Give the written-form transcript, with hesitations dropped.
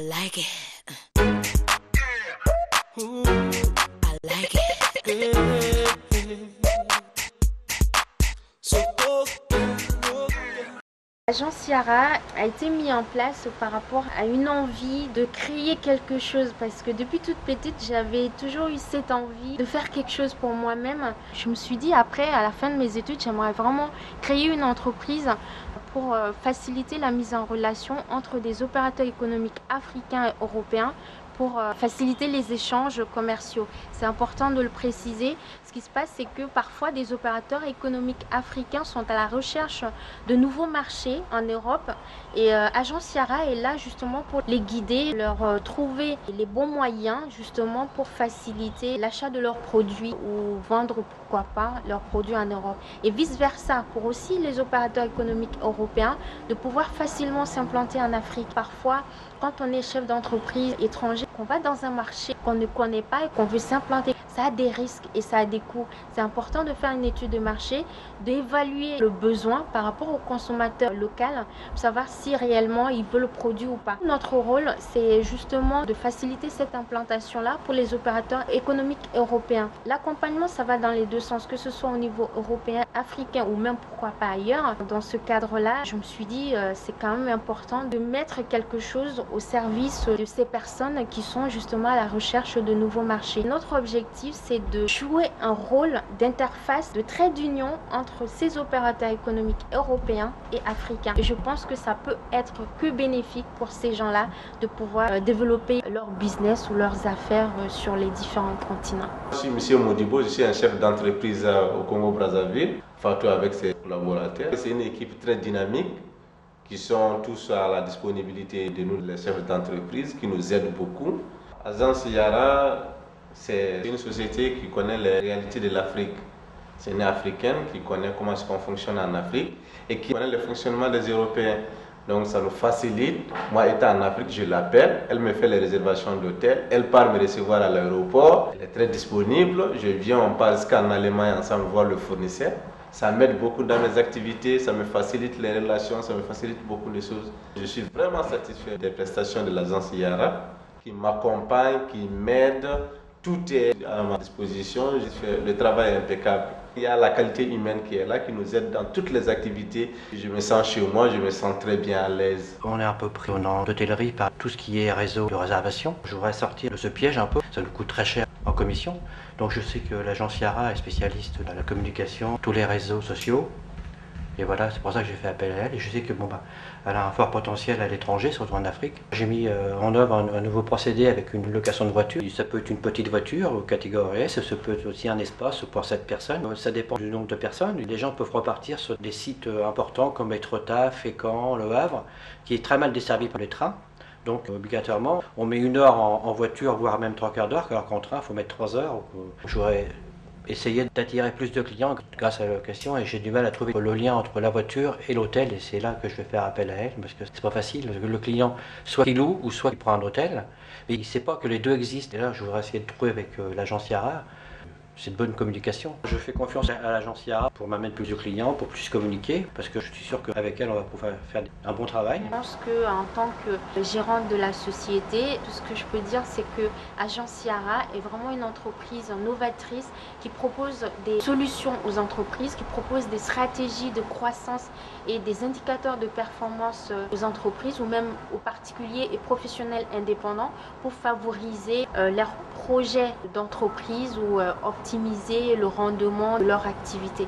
Like it. Ooh, I like it. So L'agence Yara a été mise en place par rapport à une envie de créer quelque chose parce que depuis toute petite j'avais toujours eu cette envie de faire quelque chose pour moi-même. Je me suis dit après à la fin de mes études j'aimerais vraiment créer une entreprise pour faciliter la mise en relation entre des opérateurs économiques africains et européens pour faciliter les échanges commerciaux. C'est important de le préciser. Ce qui se passe, c'est que parfois des opérateurs économiques africains sont à la recherche de nouveaux marchés en Europe et Agence Yara est là justement pour les guider, leur trouver les bons moyens justement pour faciliter l'achat de leurs produits ou vendre pourquoi pas leurs produits en Europe et vice versa pour aussi les opérateurs économiques européens de pouvoir facilement s'implanter en Afrique. Parfois quand on est chef d'entreprise étranger, qu'on va dans un marché qu'on ne connaît pas et qu'on veut s'implanter, ça a des risques et ça a des coûts. C'est important de faire une étude de marché, d'évaluer le besoin par rapport au consommateur local, pour savoir si réellement il veut le produit ou pas. Notre rôle, c'est justement de faciliter cette implantation-là pour les opérateurs économiques européens. L'accompagnement, ça va dans les deux sens, que ce soit au niveau européen, africain ou même pourquoi pas ailleurs. Dans ce cadre-là, je me suis dit, c'est quand même important de mettre quelque chose au service de ces personnes qui sont justement à la recherche de nouveaux marchés. Notre objectif, c'est de jouer un rôle d'interface, de trait d'union entre ces opérateurs économiques européens et africains. Et je pense que ça peut être que bénéfique pour ces gens-là de pouvoir développer leur business ou leurs affaires sur les différents continents. Je suis Monsieur Modibo, je suis un chef d'entreprise au Congo-Brazzaville, Fatou avec ses collaborateurs. C'est une équipe très dynamique qui sont tous à la disponibilité de nous, les chefs d'entreprise, qui nous aident beaucoup. Agence Yara, c'est une société qui connaît les réalités de l'Afrique. C'est une Africaine qui connaît comment est-ce qu'on fonctionne en Afrique et qui connaît le fonctionnement des Européens. Donc ça nous facilite. Moi étant en Afrique, je l'appelle, elle me fait les réservations d'hôtel, elle part me recevoir à l'aéroport, elle est très disponible. Je viens, on part jusqu'en Allemagne ensemble voir le fournisseur. Ça m'aide beaucoup dans mes activités, ça me facilite les relations, ça me facilite beaucoup de choses. Je suis vraiment satisfait des prestations de l'agence Yara qui m'accompagne, qui m'aide. Tout est à ma disposition, le travail est impeccable. Il y a la qualité humaine qui est là, qui nous aide dans toutes les activités. Je me sens chez moi, je me sens très bien à l'aise. On est un peu pris en hôtellerie par tout ce qui est réseau de réservation. Je voudrais sortir de ce piège un peu, ça nous coûte très cher en commission. Donc je sais que l'agence Yara est spécialiste dans la communication, tous les réseaux sociaux. Et voilà, c'est pour ça que j'ai fait appel à elle. Et je sais que elle a un fort potentiel à l'étranger, surtout en Afrique. J'ai mis en œuvre un nouveau procédé avec une location de voiture. Ça peut être une petite voiture, catégorie S, ça peut être aussi un espace pour 7 personnes. Ça dépend du nombre de personnes. Les gens peuvent repartir sur des sites importants comme Étretat, Fécamp, Le Havre, qui est très mal desservi par les trains. Donc obligatoirement, on met 1 heure en voiture, voire même 3/4 d'heure, alors qu'en train, il faut mettre 3 heures. J'aurais essayé d'attirer plus de clients grâce à la location et j'ai du mal à trouver le lien entre la voiture et l'hôtel et c'est là que je vais faire appel à elle parce que c'est pas facile. Le client, soit il loue ou soit il prend un hôtel, mais il ne sait pas que les deux existent. Et là, je voudrais essayer de trouver avec l'agence Yara. C'est de bonne communication. Je fais confiance à l'agence Yara pour m'amener plus de clients, pour plus communiquer, parce que je suis sûr qu'avec elle, on va pouvoir faire un bon travail. Je pense qu'en tant que gérante de la société, tout ce que je peux dire, c'est que Agence Yara est vraiment une entreprise novatrice qui propose des solutions aux entreprises, qui propose des stratégies de croissance et des indicateurs de performance aux entreprises ou même aux particuliers et professionnels indépendants pour favoriser leurs projets d'entreprise ou optimiser le rendement de leur activité.